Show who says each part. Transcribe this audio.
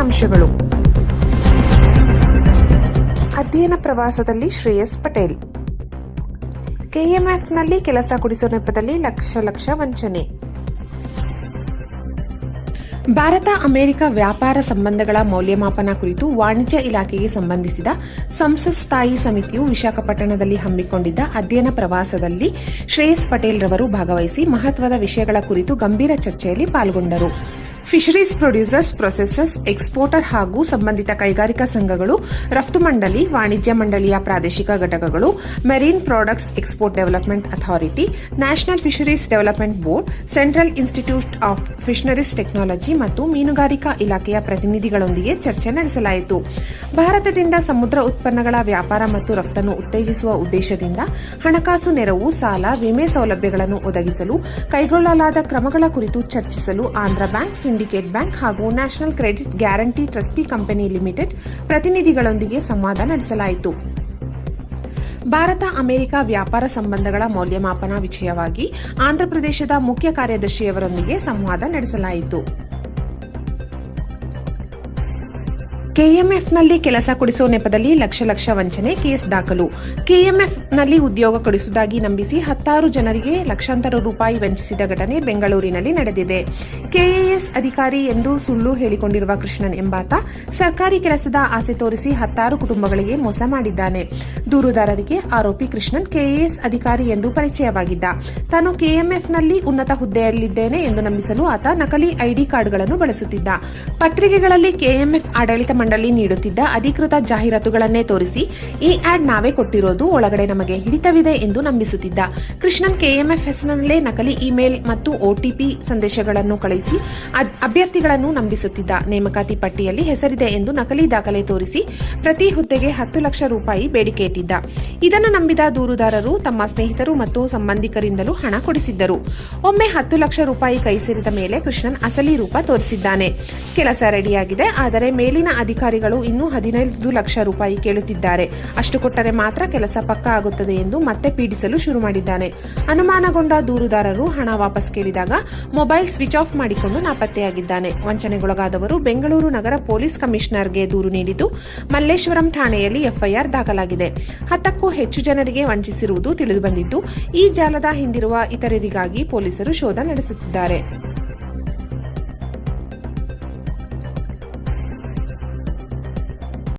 Speaker 1: ಅಂಶಗಳು. ಅಧ್ಯಯನ ಪ್ರವಾಸದಲ್ಲಿ ಶ್ರೇಯಸ್ ಪಟೇಲ್. ಕೆಎಂಎಫ್ನಲ್ಲಿ ಕೆಲಸ ಕೊಡಿಸೋ ನೆಪದಲ್ಲಿ ಲಕ್ಷ ವಂಚನೆ. ಭಾರತ ಅಮೆರಿಕ ವ್ಯಾಪಾರ ಸಂಬಂಧಗಳ ಮೌಲ್ಯಮಾಪನ ಕುರಿತು ವಾಣಿಜ್ಯ ಇಲಾಖೆಗೆ ಸಂಬಂಧಿಸಿದ ಸಂಸತ್ ಸ್ಥಾಯಿ ಸಮಿತಿಯು ವಿಶಾಖಪಟ್ಟಣದಲ್ಲಿ ಹಮ್ಮಿಕೊಂಡಿದ್ದ ಅಧ್ಯಯನ ಪ್ರವಾಸದಲ್ಲಿ ಶ್ರೇಯಸ್ ಪಟೇಲ್ ರವರು ಭಾಗವಹಿಸಿ ಮಹತ್ವದ ವಿಷಯಗಳ ಕುರಿತು ಗಂಭೀರ ಚರ್ಚೆಯಲ್ಲಿ ಪಾಲ್ಗೊಂಡರು. ಫಿಶರೀಸ್ ಪ್ರೊಡ್ಯೂಸರ್ಸ್, ಪ್ರೊಸೆಸರ್ಸ್, ಎಕ್ಸ್ಪೋರ್ಟರ್ ಹಾಗೂ ಸಂಬಂಧಿತ ಕೈಗಾರಿಕಾ ಸಂಘಗಳು, ರಫ್ತು ಮಂಡಳಿ, ವಾಣಿಜ್ಯ ಮಂಡಳಿಯ ಪ್ರಾದೇಶಿಕ ಘಟಕಗಳು, marine products export development authority, national fisheries development board, central institute of fisheries technology ಮತ್ತು ಮೀನುಗಾರಿಕಾ ಇಲಾಖೆಯ ಪ್ರತಿನಿಧಿಗಳೊಂದಿಗೆ ಚರ್ಚೆ ನಡೆಸಲಾಯಿತು. ಭಾರತದಿಂದ ಸಮುದ್ರ ಉತ್ಪನ್ನಗಳ ವ್ಯಾಪಾರ ಮತ್ತು ರಫ್ತನ್ನು ಉತ್ತೇಜಿಸುವ ಉದ್ದೇಶದಿಂದ ಹಣಕಾಸು ನೆರವು, ಸಾಲ, ವಿಮೆ ಸೌಲಭ್ಯಗಳನ್ನು ಒದಗಿಸಲು ಕೈಗೊಳ್ಳಲಾದ ಕ್ರಮಗಳ ಕುರಿತು ಚರ್ಚಿಸಲು ಆಂಧ್ರ ಬ್ಯಾಂಕ್, ಸಿಂಡಿಕೇಟ್ ಬ್ಯಾಂಕ್ ಹಾಗೂ national credit guarantee trustee company limited ಪ್ರತಿನಿಧಿಗಳೊಂದಿಗೆ ಸಂವಾದ ನಡೆಸಲಾಯಿತು. ಭಾರತ ಅಮೆರಿಕ ವ್ಯಾಪಾರ ಸಂಬಂಧಗಳ ಮೌಲ್ಯಮಾಪನ ವಿಷಯವಾಗಿ ಆಂಧ್ರಪ್ರದೇಶದ ಮುಖ್ಯ ಕಾರ್ಯದರ್ಶಿಯವರೊಂದಿಗೆ ಸಂವಾದ ನಡೆಸಲಾಯಿತು. ಕೆಎಂಎಫ್ನಲ್ಲಿ ಕೆಲಸ ಕೊಡಿಸುವ ನೆಪದಲ್ಲಿ ಲಕ್ಷ ವಂಚನೆ ಕೇಸ್ ದಾಖಲು. ಕೆಎಂಎಫ್ನಲ್ಲಿ ಉದ್ಯೋಗ ಕೊಡಿಸುವುದಾಗಿ ನಂಬಿಸಿ 10 ಜನರಿಗೆ ಲಕ್ಷಾಂತರ ರೂಪಾಯಿ ವಂಚಿಸಿದ ಘಟನೆ ಬೆಂಗಳೂರಿನಲ್ಲಿ ನಡೆದಿದೆ. ಕೆಎಎಸ್ ಅಧಿಕಾರಿ ಎಂದು ಸುಳ್ಳು ಹೇಳಿಕೊಂಡಿರುವ ಕೃಷ್ಣನ್ ಎಂಬಾತ ಸರ್ಕಾರಿ ಕೆಲಸದ ಆಸೆ ತೋರಿಸಿ 10 ಕುಟುಂಬಗಳಿಗೆ ಮೋಸ ಮಾಡಿದ್ದಾನೆ. ದೂರುದಾರರಿಗೆ ಆರೋಪಿ ಕೃಷ್ಣನ್ ಕೆಎಎಸ್ ಅಧಿಕಾರಿ ಎಂದು ಪರಿಚಯವಾಗಿದ್ದ. ತಾನು ಕೆಎಂಎಫ್ನಲ್ಲಿ ಉನ್ನತ ಹುದ್ದೆಯಲ್ಲಿದ್ದೇನೆ ಎಂದು ನಂಬಿಸಲು ಆತ ನಕಲಿ ಐಡಿ ಕಾರ್ಡ್ಗಳನ್ನು ಬಳಸುತ್ತಿದ್ದ. ಪತ್ರಿಕೆಗಳಲ್ಲಿ ಕೆಎಂಎಫ್ ಆಡಳಿತ ಮಂಡಳಿ ನೀಡುತ್ತಿದ್ದ ಅಧಿಕೃತ ಜಾಹೀರಾತುಗಳನ್ನೇ ತೋರಿಸಿ ಈ ಆಡ್ ನಾವೇ ಕೊಟ್ಟಿರೋದು, ಒಳಗಡೆ ನಮಗೆ ಹಿಡಿತವಿದೆ ಎಂದು ನಂಬಿಸುತ್ತಿದ್ದ. ಕೃಷ್ಣನ್ ಕೆಎಂಎಫ್ ಹೆಸರಿನಲ್ಲೇ ನಕಲಿ ಇಮೇಲ್ ಮತ್ತು ಒಟಿಪಿ ಸಂದೇಶಗಳನ್ನು ಕಳುಹಿಸಿ ಅಭ್ಯರ್ಥಿಗಳನ್ನು ನಂಬಿಸುತ್ತಿದ್ದ. ನೇಮಕಾತಿ ಪಟ್ಟಿಯಲ್ಲಿ ಹೆಸರಿದೆ ಎಂದು ನಕಲಿ ದಾಖಲೆ ತೋರಿಸಿ ಪ್ರತಿ ಹುದ್ದೆಗೆ 10 ಲಕ್ಷ ರೂಪಾಯಿ ಬೇಡಿಕೆ ಇಟ್ಟಿದ್ದ. ಇದನ್ನು ನಂಬಿದ ದೂರುದಾರರು ತಮ್ಮ ಸ್ನೇಹಿತರು ಮತ್ತು ಸಂಬಂಧಿಕರಿಂದಲೂ ಹಣ ಕೊಡಿಸಿದ್ದರು. ಒಮ್ಮೆ 10 ಲಕ್ಷ ರೂಪಾಯಿ ಕೈ ಸೇರಿದ ಮೇಲೆ ಕೃಷ್ಣನ್ ಅಸಲಿ ರೂಪ ತೋರಿಸಿದ್ದಾನೆ. ಕೆಲಸ ರೆಡಿಯಾಗಿದೆ, ಆದರೆ ಮೇಲಿನ ಅಧಿಕಾರಿಗಳು ಇನ್ನೂ 15 ಲಕ್ಷ ರೂಪಾಯಿ ಕೇಳುತ್ತಿದ್ದಾರೆ. ಅಷ್ಟು ಕೊಟ್ಟರೆ ಮಾತ್ರ ಕೆಲಸ ಪಕ್ಕಾ ಆಗುತ್ತದೆ ಎಂದು ಮತ್ತೆ ಪೀಡಿಸಲು ಶುರು ಮಾಡಿದ್ದಾನೆ. ಅನುಮಾನಗೊಂಡ ದೂರುದಾರರು ಹಣ ವಾಪಸ್ ಕೇಳಿದಾಗ ಮೊಬೈಲ್ ಸ್ವಿಚ್ ಆಫ್ ಮಾಡಿಕೊಂಡು ನಾಪತ್ತೆಯಾಗಿದ್ದಾನೆ. ವಂಚನೆಗೊಳಗಾದವರು ಬೆಂಗಳೂರು ನಗರ ಪೊಲೀಸ್ ಕಮಿಷನರ್ಗೆ ದೂರು ನೀಡಿದ್ದು ಮಲ್ಲೇಶ್ವರಂ ಠಾಣೆಯಲ್ಲಿ ಎಫ್ಐಆರ್ ದಾಖಲಾಗಿದೆ. 10ಕ್ಕೂ ಹೆಚ್ಚು ಜನರಿಗೆ ವಂಚಿಸಿರುವುದು ತಿಳಿದುಬಂದಿದ್ದು ಈ ಜಾಲದ ಹಿಂದಿರುವ ಇತರರಿಗಾಗಿ ಪೊಲೀಸರು ಶೋಧ ನಡೆಸುತ್ತಿದ್ದಾರೆ.